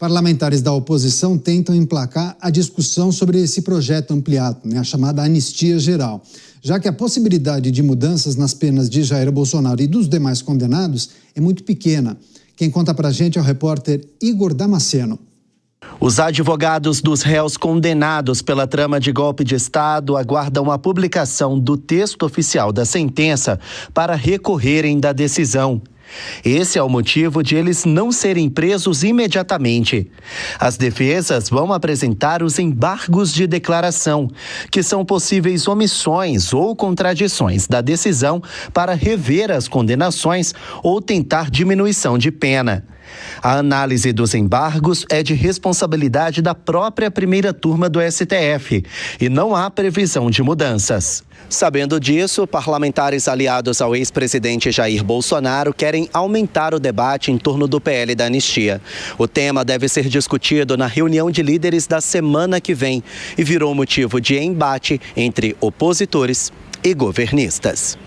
Parlamentares da oposição tentam emplacar a discussão sobre esse projeto ampliado, a chamada anistia geral, já que a possibilidade de mudanças nas penas de Jair Bolsonaro e dos demais condenados é muito pequena. Quem conta pra gente é o repórter Igor Damasceno. Os advogados dos réus condenados pela trama de golpe de Estado aguardam a publicação do texto oficial da sentença para recorrerem da decisão. Esse é o motivo de eles não serem presos imediatamente. As defesas vão apresentar os embargos de declaração, que são possíveis omissões ou contradições da decisão para rever as condenações ou tentar diminuição de pena. A análise dos embargos é de responsabilidade da própria primeira turma do STF e não há previsão de mudanças. Sabendo disso, parlamentares aliados ao ex-presidente Jair Bolsonaro querem aumentar o debate em torno do PL da anistia. O tema deve ser discutido na reunião de líderes da semana que vem e virou motivo de embate entre opositores e governistas.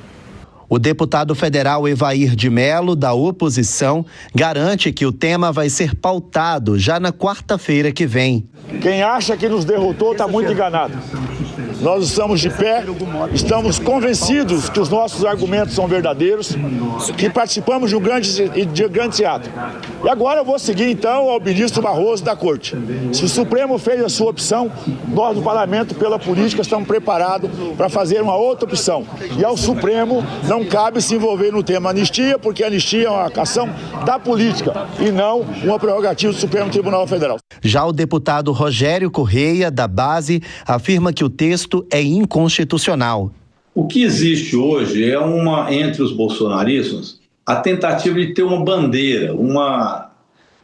O deputado federal Evair de Mello, da oposição, garante que o tema vai ser pautado já na quarta-feira que vem. Quem acha que nos derrotou está muito enganado. Nós estamos de pé, estamos convencidos que os nossos argumentos são verdadeiros, que participamos de um grande teatro. E agora eu vou seguir então ao ministro Barroso da Corte. Se o Supremo fez a sua opção, nós do Parlamento, pela política, estamos preparados para fazer uma outra opção. E ao Supremo não cabe se envolver no tema anistia, porque a anistia é uma ação da política e não uma prerrogativa do Supremo Tribunal Federal. Já o deputado Rogério Correia, da Base, afirma que o texto é inconstitucional. O que existe hoje é entre os bolsonaristas, a tentativa de ter uma bandeira, uma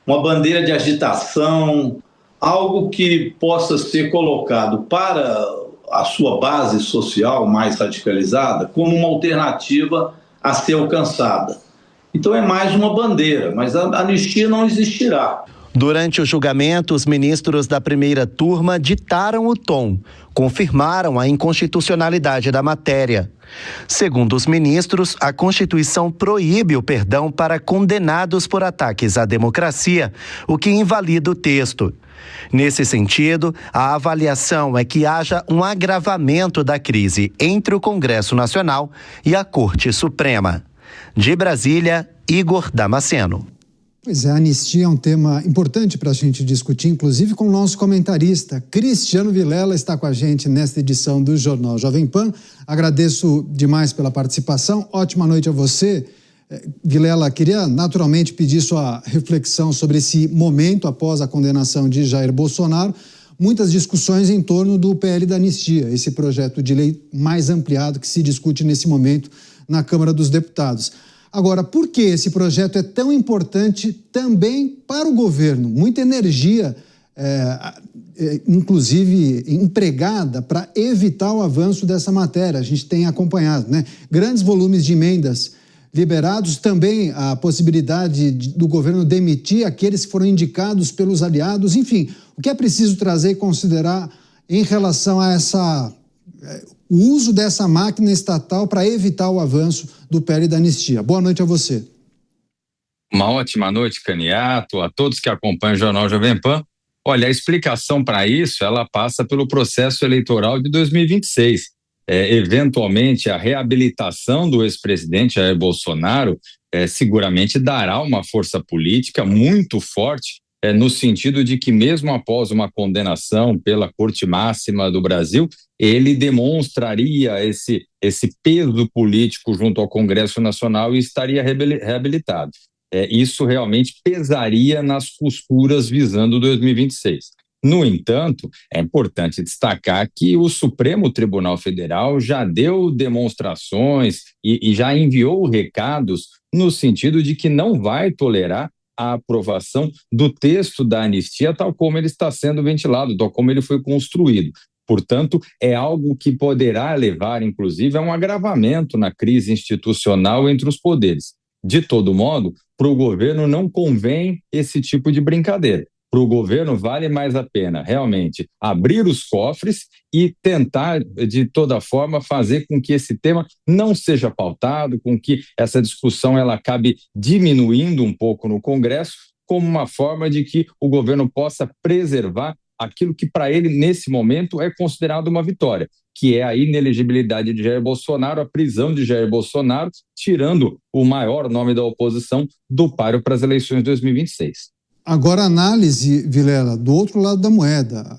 bandeira de agitação, algo que possa ser colocado para a sua base social mais radicalizada como uma alternativa a ser alcançada. Então é mais uma bandeira, mas a anistia não existirá. Durante o julgamento, os ministros da primeira turma ditaram o tom, confirmaram a inconstitucionalidade da matéria. Segundo os ministros, a Constituição proíbe o perdão para condenados por ataques à democracia, o que invalida o texto. Nesse sentido, a avaliação é que haja um agravamento da crise entre o Congresso Nacional e a Corte Suprema. De Brasília, Igor Damasceno. Pois é, a anistia é um tema importante para a gente discutir, inclusive com o nosso comentarista, Cristiano Vilela, está com a gente nesta edição do Jornal Jovem Pan. Agradeço demais pela participação. Ótima noite a você. Vilela, queria naturalmente pedir sua reflexão sobre esse momento após a condenação de Jair Bolsonaro. Muitas discussões em torno do PL da anistia, esse projeto de lei mais ampliado que se discute nesse momento na Câmara dos Deputados. Agora, por que esse projeto é tão importante também para o governo? Muita energia, inclusive empregada para evitar o avanço dessa matéria. A gente tem acompanhado, grandes volumes de emendas liberados, também a possibilidade do governo demitir aqueles que foram indicados pelos aliados. Enfim, o que é preciso trazer e considerar em relação a o uso dessa máquina estatal para evitar o avanço do PL da anistia. Boa noite a você. Uma ótima noite, Caniato, a todos que acompanham o Jornal Jovem Pan. Olha, a explicação para isso, ela passa pelo processo eleitoral de 2026. Eventualmente, a reabilitação do ex-presidente Jair Bolsonaro seguramente dará uma força política muito forte, no sentido de que mesmo após uma condenação pela Corte Máxima do Brasil, ele demonstraria esse peso político junto ao Congresso Nacional e estaria reabilitado. Isso realmente pesaria nas costuras visando 2026. No entanto, é importante destacar que o Supremo Tribunal Federal já deu demonstrações e já enviou recados no sentido de que não vai tolerar a aprovação do texto da anistia tal como ele está sendo ventilado, tal como ele foi construído. Portanto, é algo que poderá levar, inclusive, a um agravamento na crise institucional entre os poderes. De todo modo, para o governo não convém esse tipo de brincadeira. Para o governo vale mais a pena realmente abrir os cofres e tentar, de toda forma, fazer com que esse tema não seja pautado, com que essa discussão ela acabe diminuindo um pouco no Congresso, como uma forma de que o governo possa preservar aquilo que para ele, nesse momento, é considerado uma vitória, que é a inelegibilidade de Jair Bolsonaro, a prisão de Jair Bolsonaro, tirando o maior nome da oposição do páreo para as eleições de 2026. Agora, análise, Vilela, do outro lado da moeda,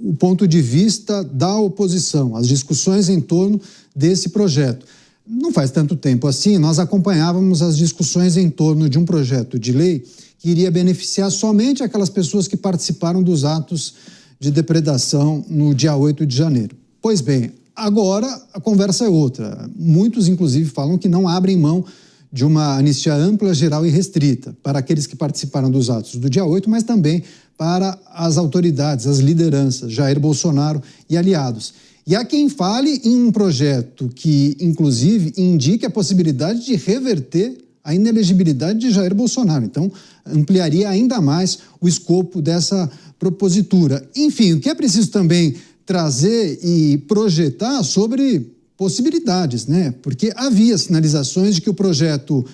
o ponto de vista da oposição, as discussões em torno desse projeto. Não faz tanto tempo assim, nós acompanhávamos as discussões em torno de um projeto de lei que iria beneficiar somente aquelas pessoas que participaram dos atos de depredação no dia 8 de janeiro. Pois bem, agora a conversa é outra. Muitos, inclusive, falam que não abrem mão de uma anistia ampla, geral e restrita para aqueles que participaram dos atos do dia 8, mas também para as autoridades, as lideranças, Jair Bolsonaro e aliados. E há quem fale em um projeto que, inclusive, indique a possibilidade de reverter a inelegibilidade de Jair Bolsonaro. Então, ampliaria ainda mais o escopo dessa propositura. Enfim, o que é preciso também trazer e projetar sobre possibilidades, né? Porque havia sinalizações de que o projeto,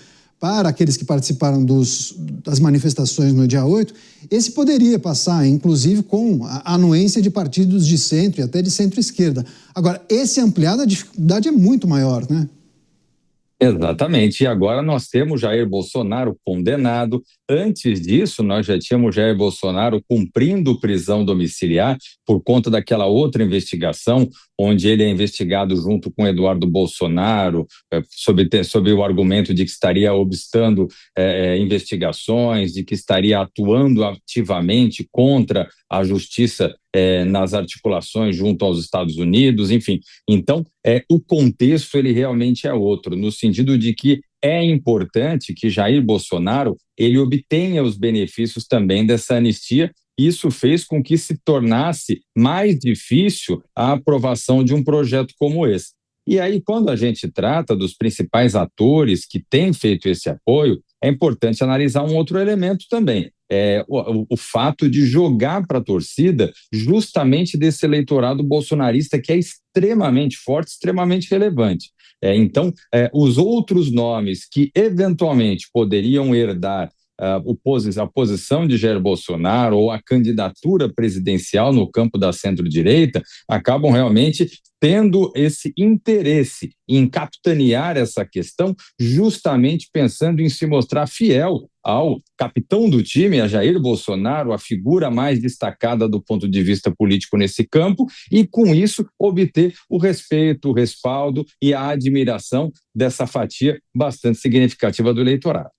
para aqueles que participaram das manifestações no dia 8, esse poderia passar, inclusive, com a anuência de partidos de centro e até de centro-esquerda. Agora, esse ampliado, a dificuldade é muito maior, né? Exatamente, e agora nós temos Jair Bolsonaro condenado. Antes disso, nós já tínhamos Jair Bolsonaro cumprindo prisão domiciliar por conta daquela outra investigação, onde ele é investigado junto com Eduardo Bolsonaro, sob o argumento de que estaria obstando investigações, de que estaria atuando ativamente contra a justiça nas articulações junto aos Estados Unidos, enfim. Então, o contexto ele realmente é outro, no sentido de que é importante que Jair Bolsonaro ele obtenha os benefícios também dessa anistia. Isso fez com que se tornasse mais difícil a aprovação de um projeto como esse. E aí, quando a gente trata dos principais atores que têm feito esse apoio, é importante analisar um outro elemento também. O fato de jogar para a torcida justamente desse eleitorado bolsonarista que é extremamente forte, extremamente relevante. Então, os outros nomes que eventualmente poderiam herdar a posição de Jair Bolsonaro ou a candidatura presidencial no campo da centro-direita acabam realmente tendo esse interesse em capitanear essa questão, justamente pensando em se mostrar fiel ao capitão do time, a Jair Bolsonaro, a figura mais destacada do ponto de vista político nesse campo, e com isso obter o respeito, o respaldo e a admiração dessa fatia bastante significativa do eleitorado.